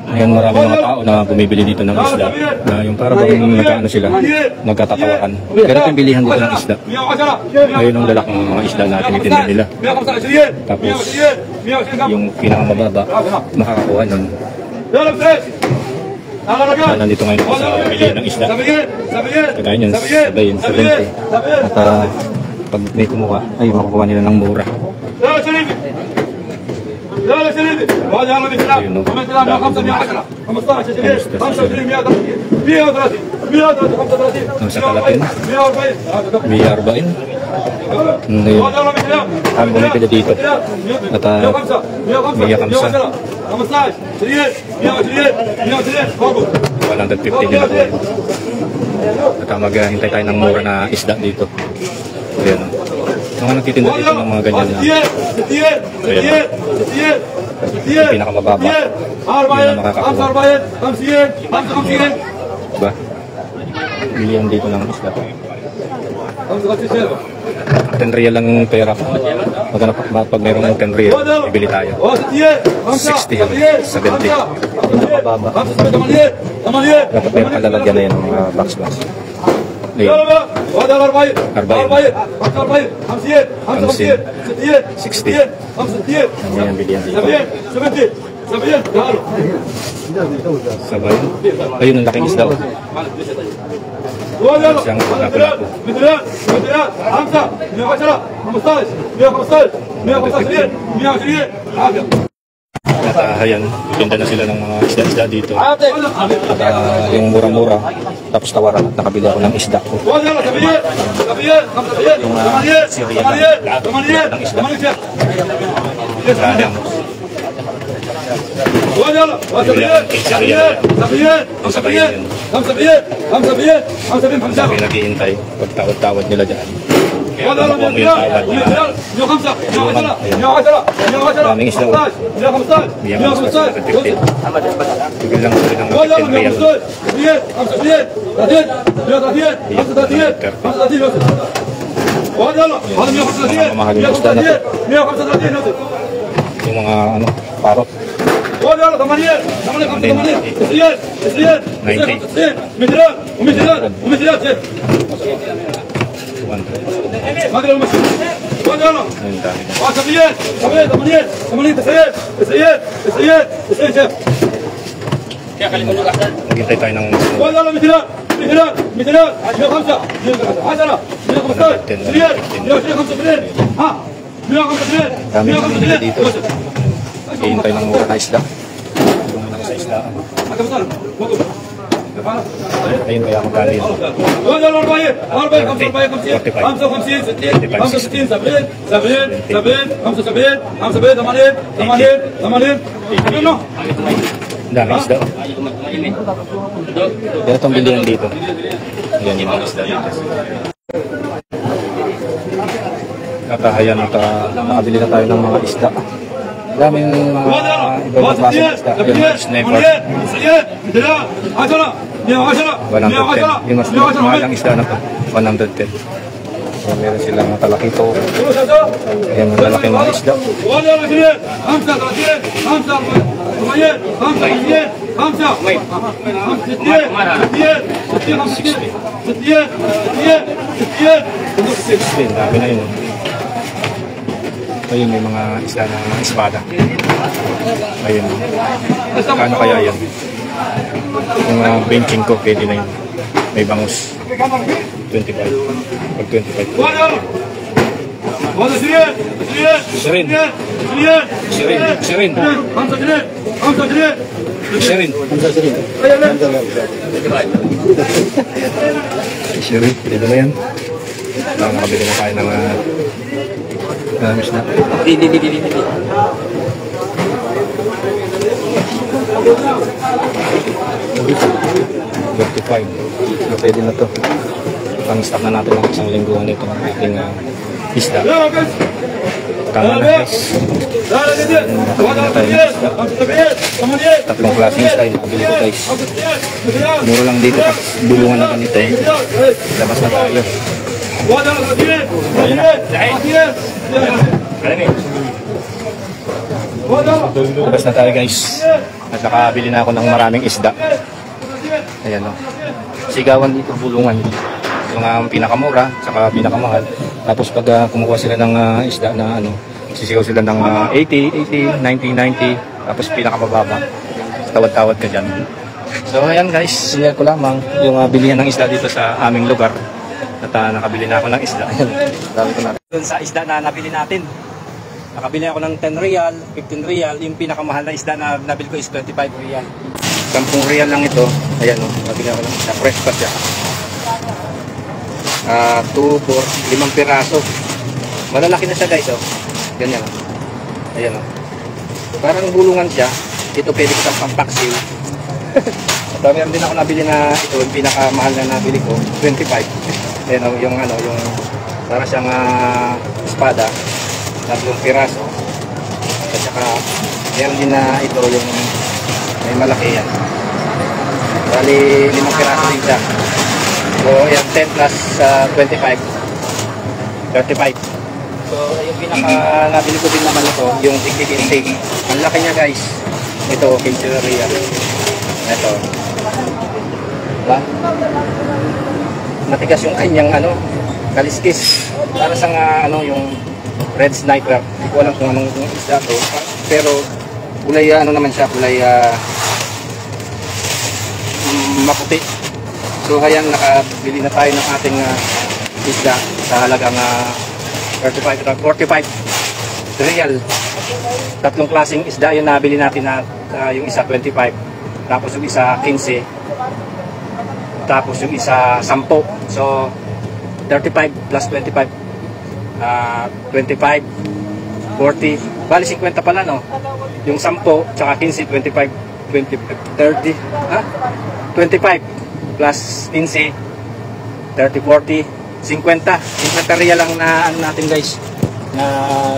Ngayon marami mga tao na bumibili dito ng isda. Na yung para bang nagkaano sila, nagkatatawakan. Pero yung bilihan dito ng isda. Ngayon ang lalaking mga isda na tinitinda nila. Tapos yung pinakamababa, makakakuha nun. Nandito ngayon ako sa bilihan ng isda. Kagaya nyo, sabayin, 70. At pag may kumuha, ay makukuha nila ng mura. Ayun no, ang sa kalapin, Mia 40. Ngayon, ang bumipili dito. At Mia Kamsa, 150 nila po. At maghintay tayo ng mura na isda dito. Ayan o. Mga nagtitinda dito ng mga ganyan na. Ayan o. Yung pinakamababa. Yun na makakakuha. Diba? Bilihan dito ng isda. 10 real lang yung pera. Pag mayroong 10 real, ibili tayo. 60, 70. Napababa. Dapat mayroong kalalagyan na yan ng mga box-box. Ayun. 40. 60. Yan yung bilihan dito. Sabay. Ayun ang laking isda. Siyang lapu-lapu. Ayan, tinda na sila ng mga isda-isda dito. At yung mura-mura, tapos tawaran at nakabili ako ng isda ko. Yung Syria ng isda. Sayang. Ang sabayin yun. Sabi naghihintay, pagtawad-tawad nila dyan. Kaya nakuha mo yung tawad nila. Maraming isda. Biyang mas mas 50. Tigil lang sila ng 15 real. Mga mamahaling isda na ito. Yung mga parot. 90. Maghintay tayo ng dami ng bumili dito. Maghintay ng mura na isda. Sa isda. Ayun kaya ako galing. 45. Dami isda. Pero itong bilihan dito. Yan yung mga isda dito. Katahayan at nakabili na tayo ng mga isda. Daming ibang klase ng isda. Yung sniper. 110. Yung mas mahalang isda na ito. 110. So, meron silang talakito. Ayan ang lalaki mga isda. 16. Dami na yun. Ayun, may mga isda na mga espada. Ayun. Kano kaya yan? Yung benching ko, pwede na yun. May bangus. 25. Pag 25. Sirin. Dito na yan. Nakabili na tayo ng gamis na. Di. 35. Pwede na to. Pang-stock na natin ng isang lingguhan nito ng ating isda. Tama na guys. Nakabili na tayo ng isda. Tatlong klaseng isda yung nakabili ko guys. Mura lang dito. Bulungan na ganito eh. Labas na tayo. Labas na tayo guys. At nakabili na ako ng maraming isda. Ayan o. Sigawan dito, bulungan. Yung pinakamura, saka pinakamahal. Tapos pag kumuha sila ng isda na ano, sisigaw sila ng 80, 90. Tapos pinakamababa. Tawad-tawad ka dyan. So ayan guys, sinyal ko lamang yung bilihan ng isda dito sa aming lugar. At nakabili na ako ng isda. Dami ko na. Doon sa isda na nabili natin. Nakabili ako ng 10 real, 15 real. Yung pinakamahal na isda na nabili ko is 25 real. 10 real lang ito. Ayan o, nabili ako ng isda. Fresh pa siya. 2, 4, 5 piraso. Malalaki na siya guys o. Ganyan o. Ayan o. Parang bulungan siya. Ito pwede ko sa pampaksiw. At meron din ako nabili na ito, yung pinakamahal na nabili ko, 25. Ayan o, yung ano, yung para siyang espada. 3 piraso. At saka meron din na ito yung may malaki yan. Bali 5 piraso din siya. So yan 10 plus 25, 35. So yung pinaka nabili ko din naman ito, yung tig-tig. Ang laki niya guys. Ito 15 real. Ito. Diba? Matigas yung kanyang ano, kaliskis. Para sa ano yung red sniper. Hindi ko alam kung anong isda to. Pero kulay ano naman siya, kulay maputi. So ayan, nakabili na tayo ng ating isda sa halagang 45 real. 3 klaseng isda yung nabili natin na yung isa 25, tapos yung isa 15, tapos yung isa 10. So 35 plus 25, 25, 40, bali 50 pala no. Yung 10 tsaka 15, 25, 30, 25 plus 15, 30, 40, 50 real lang na ano natin guys, na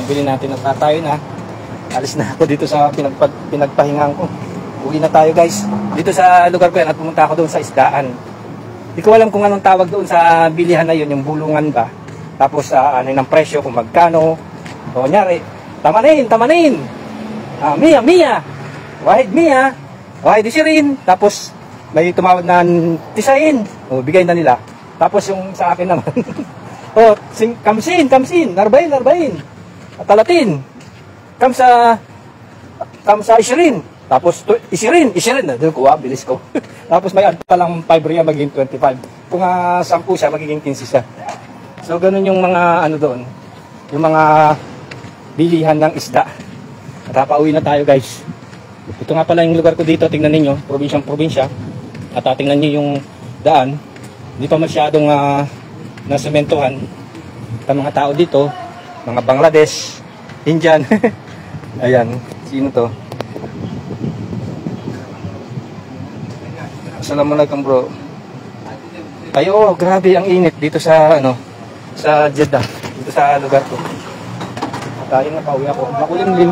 bili natin. At tayo na, alis na ako dito sa pinagpahingaan ko. Uwi na tayo guys dito sa lugar ko yan, at pumunta ako doon sa isdaan. Hindi ko alam kung anong tawag doon sa bilihan na yun, yung bulungan ba, tapos ano ng presyo, kung magkano. So kunyari, tamanin, Mia, wahid Mia, wahid isirin, tapos may tumawad na tisain, o bigay na nila. Tapos yung sa akin naman oh, kamsin, narbain, talatin, kamsa isirin, tapos isirin na doon ko, bilis ko. Tapos may add pa lang 5 real, magiging 25. Kung 10 siya, magiging 15 siya. So ganun yung mga ano doon, yung mga bilihan ng isda. At pauwi na tayo guys. Ito nga pala yung lugar ko dito, tingnan niyo, probinsya. At tingnan niyo yung daan, hindi pa masyadong nasementohan. At mga tao dito, mga Bangladesh, Indian. Ayan, sino to? Assalamualaikum bro. Ayo, grabe ang init dito sa ano, sa Jeddah, dito sa lugar ko. At ayun, napauwi ako. Makulimlim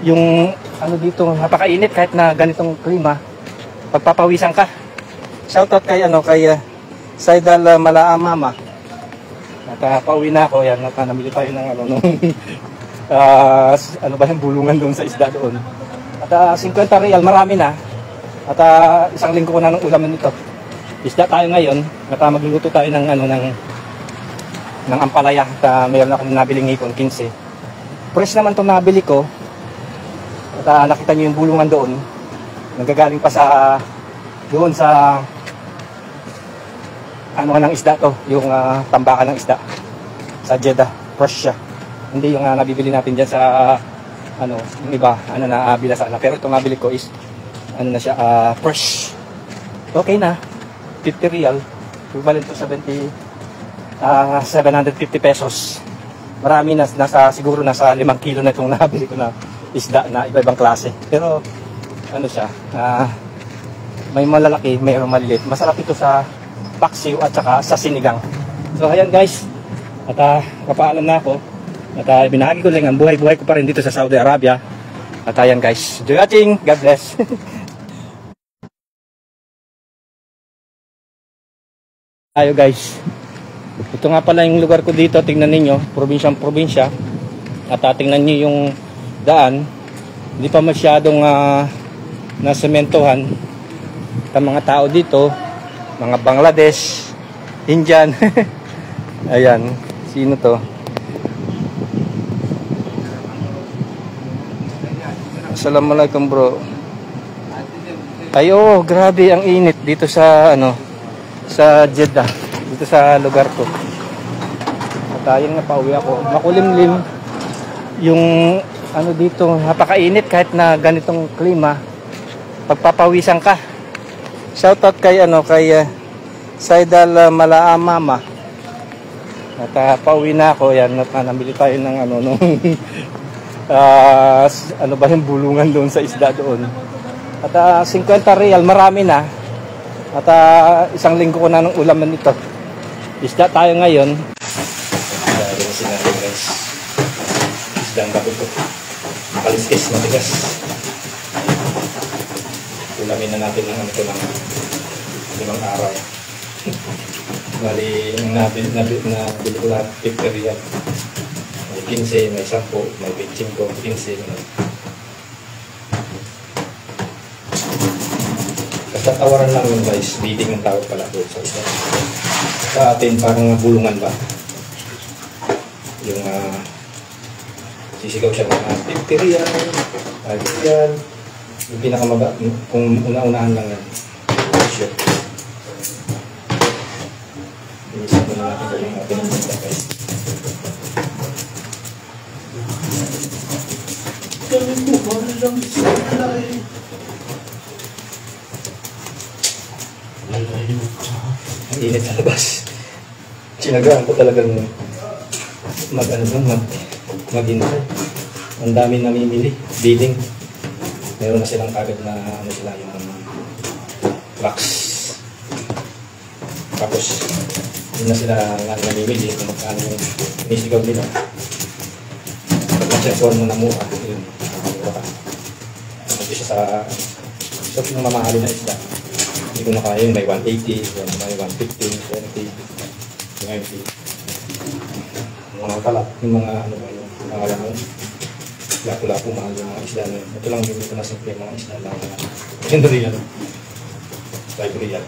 yung ano dito, napakainit kahit na ganitong klima. Pagpapawisan ka. Shoutout kay ano, kay Saidal Malaamama. At pauwi na ako, yan, namili tayo ng ano, ano ba yung bulungan doon sa isda doon. At 50 real, marami na. At 1 linggo ko na ng ulam nito. Isda tayo ngayon, at magluluto tayo ng ano, ng ampalaya. At mayroon akong nabiling ngipon, 15. Fresh naman itong nabili ko. At nakita nyo yung bulungan doon. Nagagaling pa sa doon sa ano ng isda to, yung tambakan ng isda sa Jeddah. Fresh siya, hindi yung nabibili natin dyan sa ano, yung iba ano na bila sana. Pero itong nabili ko is ano na siya, fresh. Okay na, 50 real, equivalent to 750 pesos. Marami na, siguro nasa 5 kilo na itong nabili ko na isda na iba-ibang klase. Pero ano siya, may malalaki, mayroong maliliit. Masarap ito sa paksiw at saka sa sinigang. So ayan guys, at kapaalam na ako. At binahagi ko lang ang buhay-buhay ko pa rin dito sa Saudi Arabia. At ayan guys, enjoy watching, God bless. Ayo guys, ito nga pala yung lugar ko dito, tingnan ninyo, probinsya. At tingnan niyo yung daan, hindi pa masyadong na sementohan. Ang mga tao dito, mga Bangladesh, Indian. Ayan, sino to? Assalamualaikum bro. Ay grabe ang init dito sa sa Jeddah, dito sa lugar ko. At ayun nga, pauwi ako. Makulimlim yung dito, napakainit kahit na ganitong klima. Pagpapawisan ka. Shoutout kay kay Saidal Malaamama. At pauwi na ako. Yan, at nabili tayo ng nung ba yung bulungan doon sa isda doon. At 50 real, marami na. At isang linggo ko na ng ulaman ito. Isda tayo ngayon. Dahil na sinabi guys, isda ang bago ito. Kaliskis, matigas. Ulamin na natin ng ito ng 5 araw. Bali, nabili ko lahat 50 real. May 15, may 10, may 25, 15. Basta tawaran lang yun guys, bidding ang tawag pala doon sa isla. Sa atin parang bulungan ba? Yung sisigaw siya ng 50 real, 5 real. Yung pinakamaba, kung una-unahan lang yan. Sure. Inisip mo na natin kung yung pinagpunta guys. Kami mo, parang lang sa alay. Ang init sa labas. Sinagaan ko talagang mag-intay. Ang dami namimili, bidding. Meron na silang kagad na sila yung box. Tapos yun na sila namimili kung magkano yung inisigaw nila. Pag na-check mo na mura, yun, mura ka. Mag-isa sa yung mamahali na isda. Hindi ko na kaya yun, may 180, may 150, 20, 90. Mga kalat, yung mga mga lamang. Lapo-lapo mahal yung mga isda na yun. Ito lang yung ito na simple mga isda lang. 10 real. 5 real.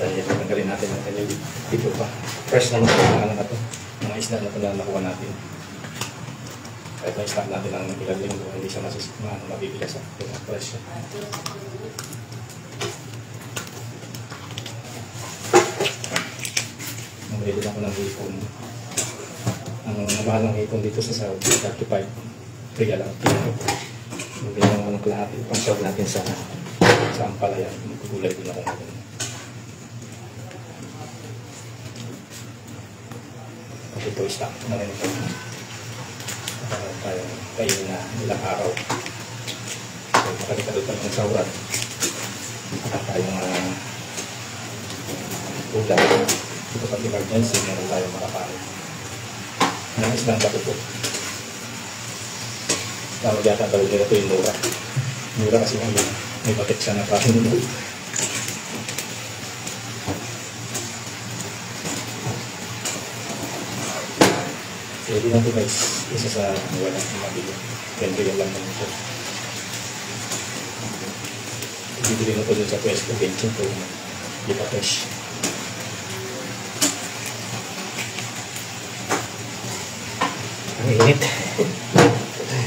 Dahil tanggalin natin ang kanyang dito pa. Fresh na mga na ito. Mga isda na ito na nakuha natin. Kahit na-stock natin ang ilang linggo, hindi siya mabibila sa presyo. Namili din ako ng hipon. Ang mahal ng hipon dito sa Saudi, 35 real lang. Namili lang ako ng kalahati. Pang-serve natin sa Ampalaya. Magugulay din ako natin. At ito, stock na rin ito. Tayo kayo na ilang araw. So, makalikadot tayo ng saurat. At tayong ulam. Ito pag emergency, meron tayong makakain. Ang islang bato po. Tawag yata tawag nila ito yung mura. Mura kasi may batik siya na parang nito. Pwede natin guys, isa sa walang mabili. 10 real lang naman ito. Ibibili na ito dun sa pwesto, 20 ito. Di pa fresh. Ang init.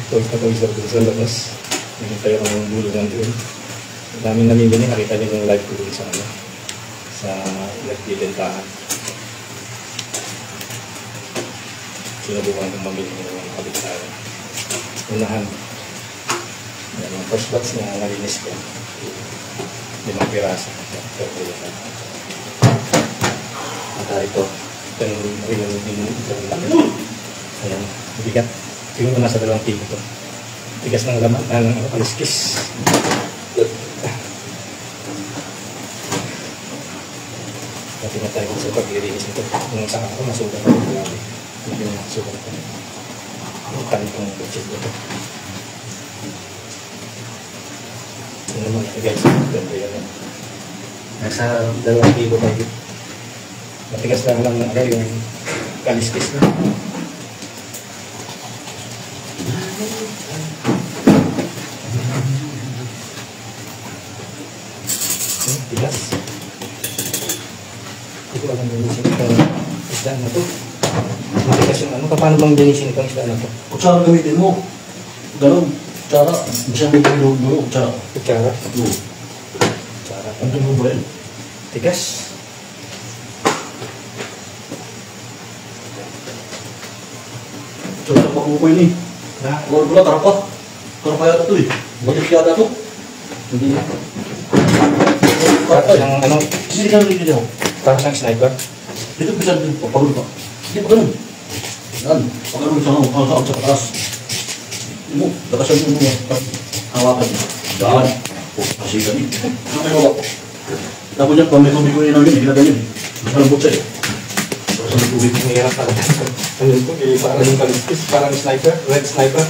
Tuwag pa ito sa labas. Hindi tayo ng bulungan doon. Ang daming namimili, nakita niyo yung live ko doon sa nagbibentahan. Sinubukan kong mamili ng mga kabitaran. Unahan. Yan, ang first batch na nalinis ko. 5 piraso. At ito. Ito yung laki. Ayan, bigat. Tingin ko nasa 2 kilo ito. Tigas ng laman, ng kaliskis. Pati na tayo sa pag-irinis nito. Nung saan ako, masugat ako. Hindi mo masugat ako. Ang kanitong budget nito. Ano naman ito guys, ganda yan. Nasa 2 kilo tayo. Matigas lang yung kaliskis na. Tigas. Hindi ko alam linisin itong isda na to. Matigas yung ano. Paano bang linisin itong isda na to? Kutsara gamitin mo. Ganun. Kutsara. Hindi siya may dulo. Kutsara. Kutsara? Kutsara. Ano mo ba yan? Tigas. Kutsara pa ko yun eh. Wala pula, tara pa. Tara pa yata ito eh. Bakit yata ito? Hindi. Tara pa Parang ano? Hindi ka nalilin ako. Parang siyang sniper. Dito bisa din. Pagod pa. Hindi pa ganun. Yan. Pagod sa ano. Ang sa pataas. Mo. Lakasan mo mo. Hawakan mo. Daan. Masikan eh. Ano kayo wala po? Tapos yan, pang may tubig ko yun namin. Hindi na ganyan. Masalambot siya eh. Tapos ang tubig. Mahirap talaga. Ano ito? Parang yung kaliskis. Parang sniper. Red sniper.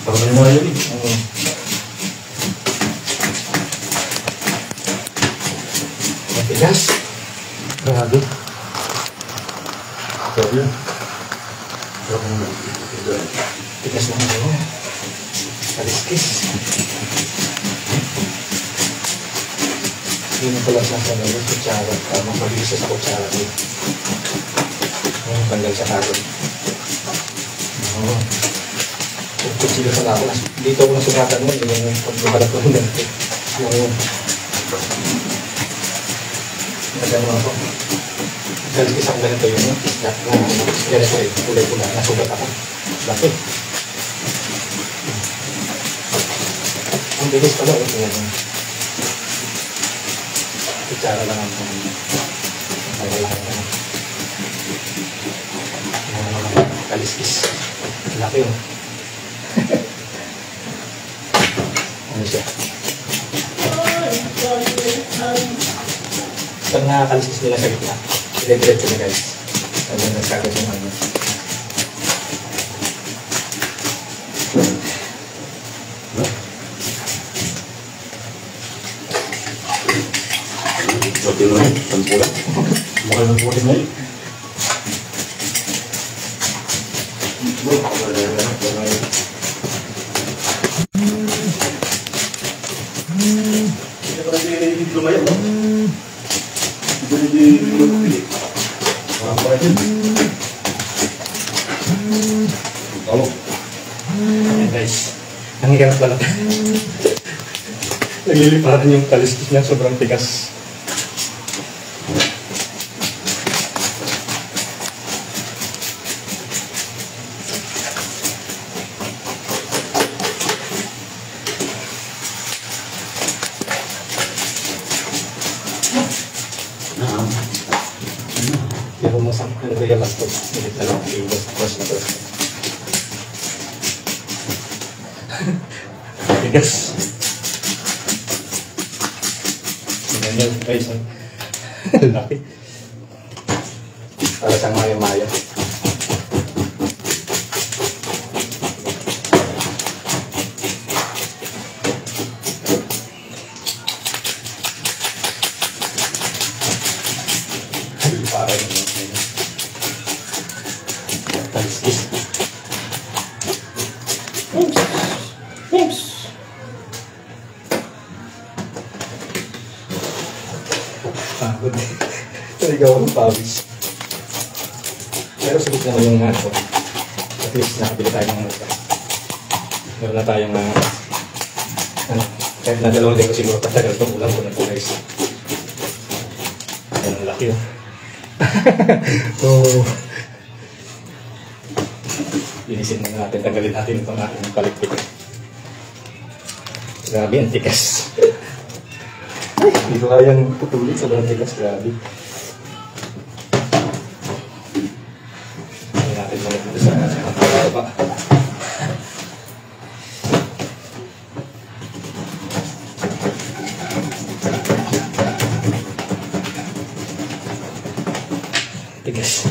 Parang may mga yun eh. Matigas. Grabe. Grabe yan. Tigas lang ako. Kaliskis. Hindi na pala sa kanila. Kutsara. Mapabilis sa kutsara. Tanggal sa karon. Oo. Kutsilo sa lako. Dito ako nasugatan mo. Yung pagbabalat ko rin dito. Yung nagano ako. Kaliskis ako ganito yun. Ganito eh. Kulay-kulay. Nasugat ako. Laki. Ang bilis pala. Kutsara lang ang kaliskis. Laki yun. Ano siya? Pag nakakaliskis nila sa gitna, dire-diretso na guys. Ano nagkagad yung ano. Sotin mo yun. Sampula. Mukha ng sotin mo yun. Hindi pa rin lumayan, no? Hindi lumapili. Parang pa rin. Talo. Ayan guys. Ang hirap pala. Nagliliparan yung kaliskis niya. Sobrang tigas. Pero masang ano kaya last ko. Ulit na lang. Iwas na to. Tigas. Ganyan guys. Laki. Para siyang maya-maya. Para yung kaliskis. Oops! Pagod. Naligaw ng pawis. Pero sagot naman yung ano. At least nakabili tayo ng mga. Meron na tayong ano. Kahit na dalawang linggo siguro patagal itong ulam ko na po guys. Ayan ang laki yun. So, linisin na natin. Tanggalin natin itong aking palikpik. Grabe, ang tigas. Ay, hindi ko kayang putulin. Sobrang tigas. Grabe. Hindi natin balik dito sa baba. Tigas.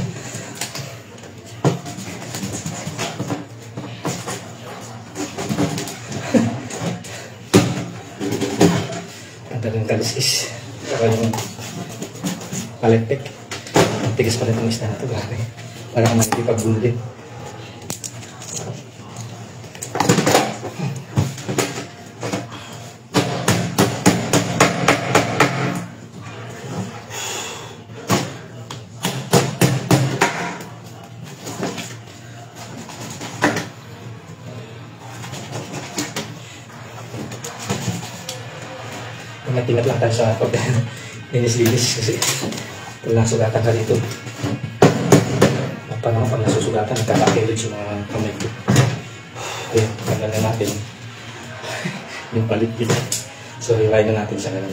Ang kaliskis. Saka yung palepek. Tigas pa rin itong isda na ito. Grabe. Parang makikipag-bulin. Tingat-tingat lang tayo sa linis-linis kasi kailangan sugatan ka dito. Paano pag nasusugatan, nagkakakilid sa mga kamay ko. Kaya, tagal na natin yung palit dito. So, rely na natin sa ganun.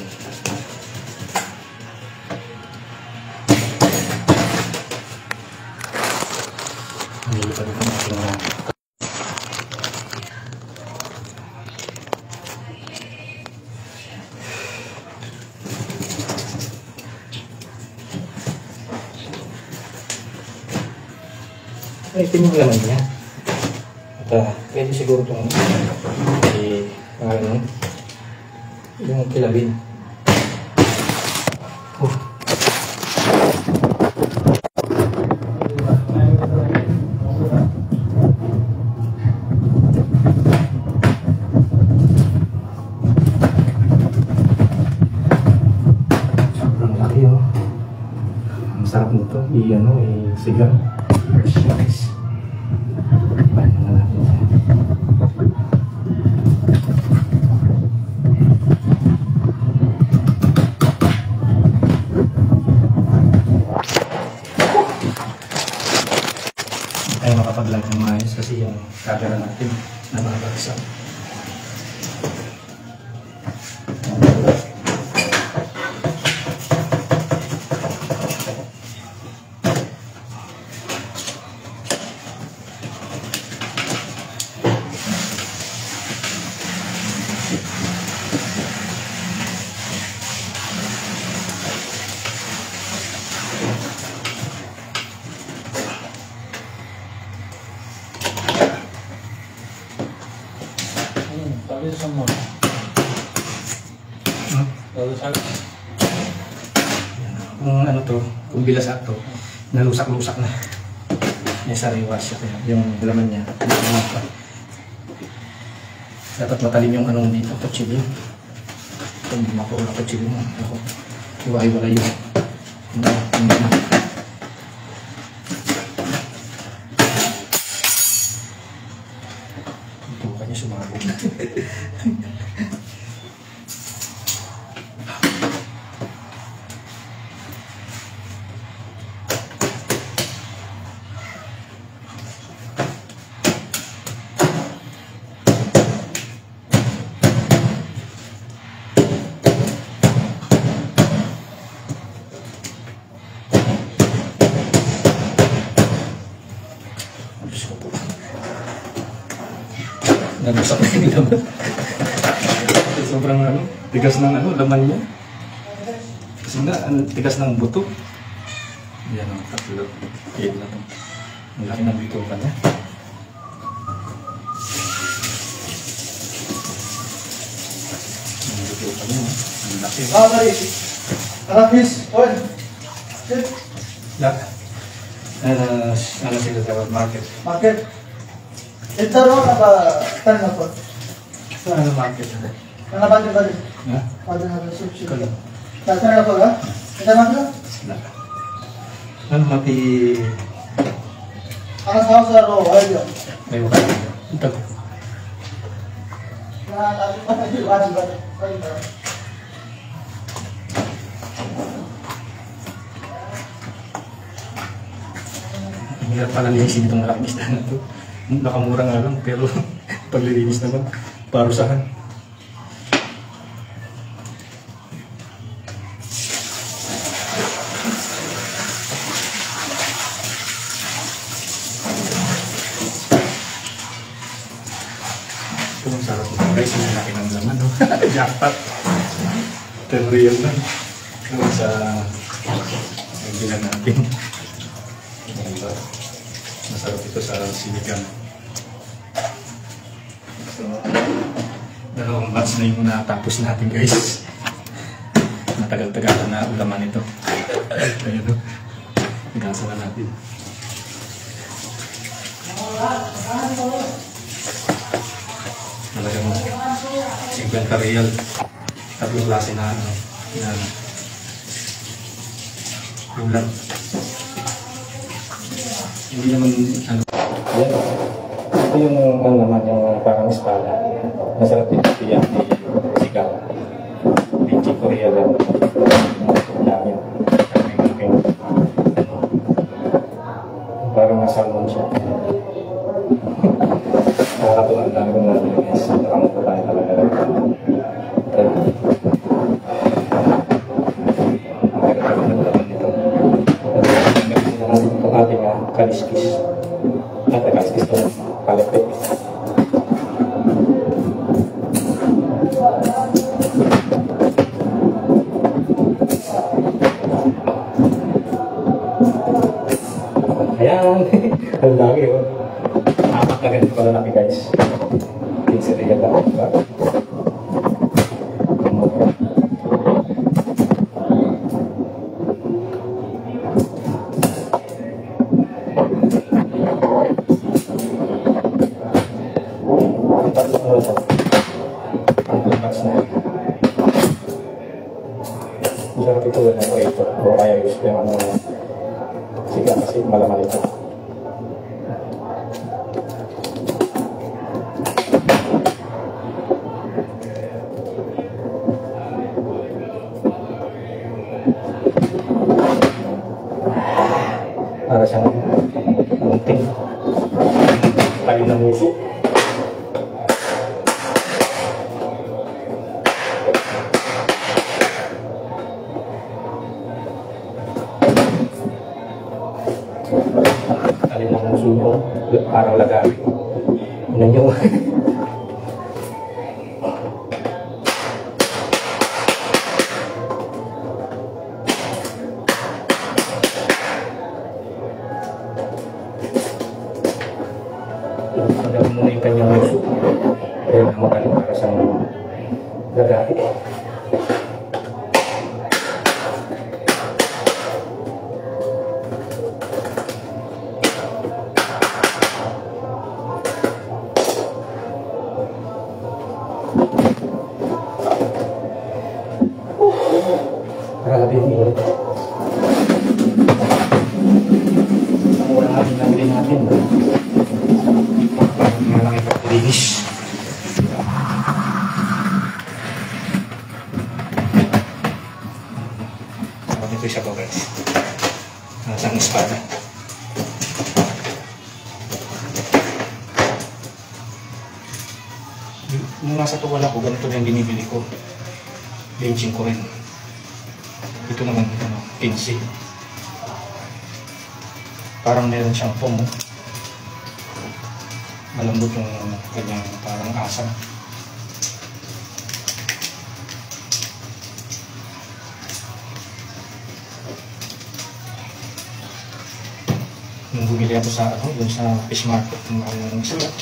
Hindi pa rin ang ating ito yung laman niya. At pwede siguro itong yung kilabin. Sobrang laki oh. Ang sarap nito. Sigang. Nice. Paano na natin siya? Ay makapag-vlog ng maayos kasi yung camera natin nababagsak. Sabi sa mo. Kung ano to, kung bilasak to, nalusak-lusak na. May sariwa siya kaya yung laman niya. Dapat matalim yung anong dito, kutsilyo. Kung hindi makuha na kutsilyo mo, ako, iwa-iwala yun. Ito kanya sumabog. Nagusap na yung laman. Sobrang tigas ng laman niya. Kasi nga, tigas ng buto. Yan ang tatlo. Kaya na ito. Ang laki ng buto ka niya. Ang buto ka niya. Ang laki. Sorry. Miss. Oy. Ano sila sa market? Market. Ito ro apa tanah po. Ano market? Tanah balik balik. Ha? Pada na sushi. Kala. Tanah po ga? Ito na. Ano mati? Ang sa ro ayo. May wakal. Ito. Na lagi pa tayo balik. Ang hirap pala linisin itong malaking isda na ito. Nakamura nga lang, pero paglilinis naman, parusahan. Ito ang sarap ng guys, yung laki ng laman, no? Jackpot. 10 real lang. Ito sa bilan natin. Masarap ito sa sinigang. So, dalawang batch na yung natapos natin guys. Matagal-tagal na ulaman ito. Ayun o. Nagkasa na natin. Talagang 50 real. Tatlong klase na ulam. Hindi naman yan. Ito yung naman yung parang espada. Masarap din ito yan di sigaw. Di chicken. tutorial lang namin. Parang nasalmon siya. Nakakatuwa ang dami kong natin guys. Nakamuto tayo talaga. Itong ating kaliskis. Kaliskis ito. Kalipit. Ayan. Ang dami yun. Apat na ganito pala namin guys. Pinsiriya lang. Masarap ito na ito. O kaya gusto yung ano. Sige kasi malaman ito. Para siyang munting tayo ng muso. Tayo ng muso mo, parang lagari. Ano nyo? Pagdating muna yung kanyang muso. Kaya magaling para sa lagari. Grabe yun. Mura natin nabili natin. Malaki pag-linis. Dapat ito isa po guys. Nasang espada. Nung nasa tuwal ako, ganito na yung binibili ko. Benching ko rin. Ito naman, 15. Parang meron siyang foam. Malambot yung kanyang parang asam. Nung bumili ako sa dun sa fish market ng sulat.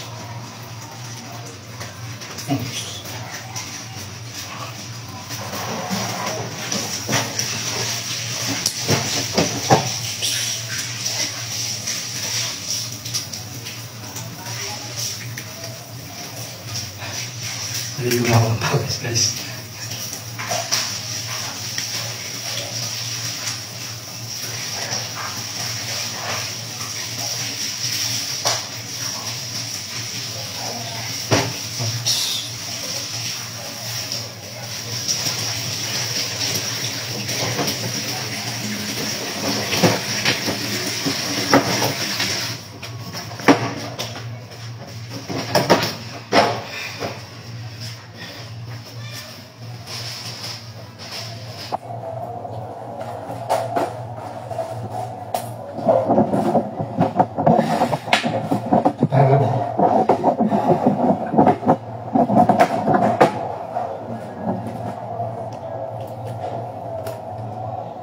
Hindi ko na ako ng pawis guys.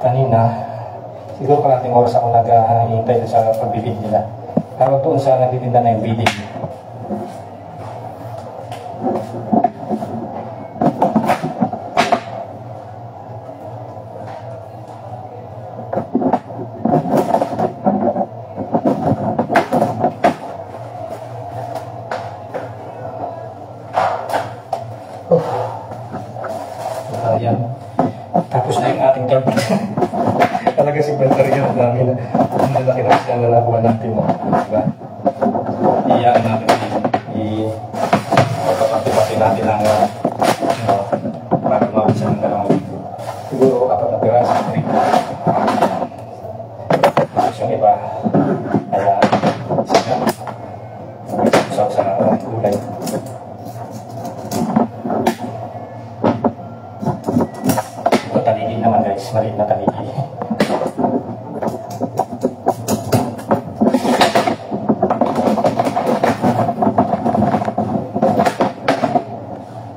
Kanina, siguro kalating oras ako nag-hintay sa pagbibid nila. Tawag doon sa nagtitinda na yung bidding. Ayan. Tapos na yung ating target. Talaga si Benterian namin. Ang lalaki na siya na nakuha natin. Diba? Iyaan natin. Ipapapapapin natin ang para mawisa ng dalawang video. guys, maliit na tanigi.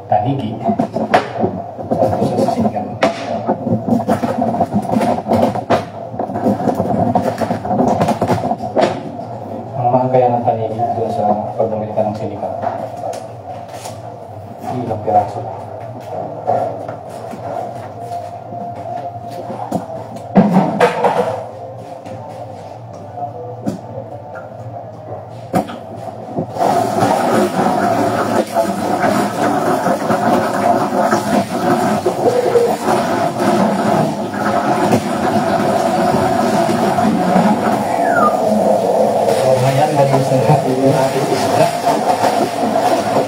Tanigi. Tapos sa sinigang. Ang mahal kaya ng tanigi doon sa pag bumili ka ng sinigang. Ilang piraso. Malinis na natin yung ating isda.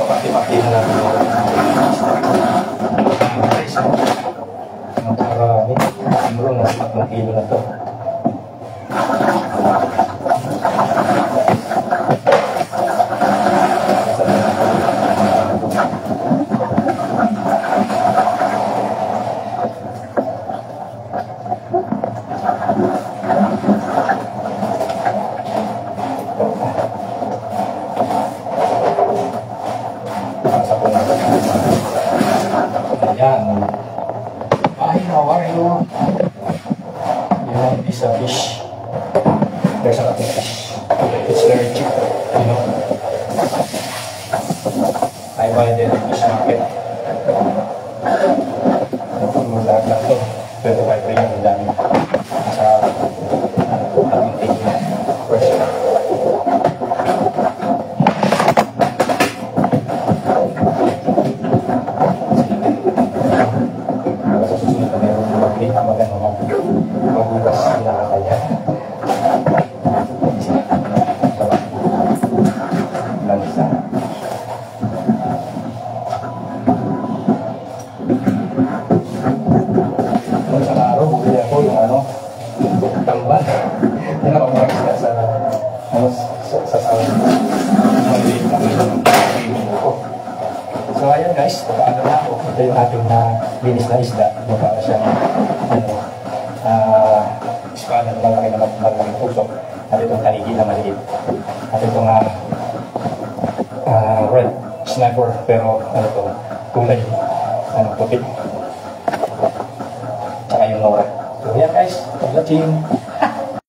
Pati-pati na natin yung isda. Nakarami. Siguro nasa 3 kilo na ito. Ayan. Hi, how are you? You want this fish? There's a fish. It's very cheap, you know. I buy it in the fish market. Lahat lang ito. 25 rin yung dami. Nasa ating tingin. Fresh. Magugas nakakaya. Lansa. Noong sa araw, bumili ako yung tambal. Yan ako mag-isda sa maliit na ko. So ayan guys, paano na ako. Ito yung ating linis na isda. Para siya espada na malaki na malaking usok. At itong tanigi na maliit. At itong red sniper pero kulay puti. Tsaka yung Nora. So yan guys, watching.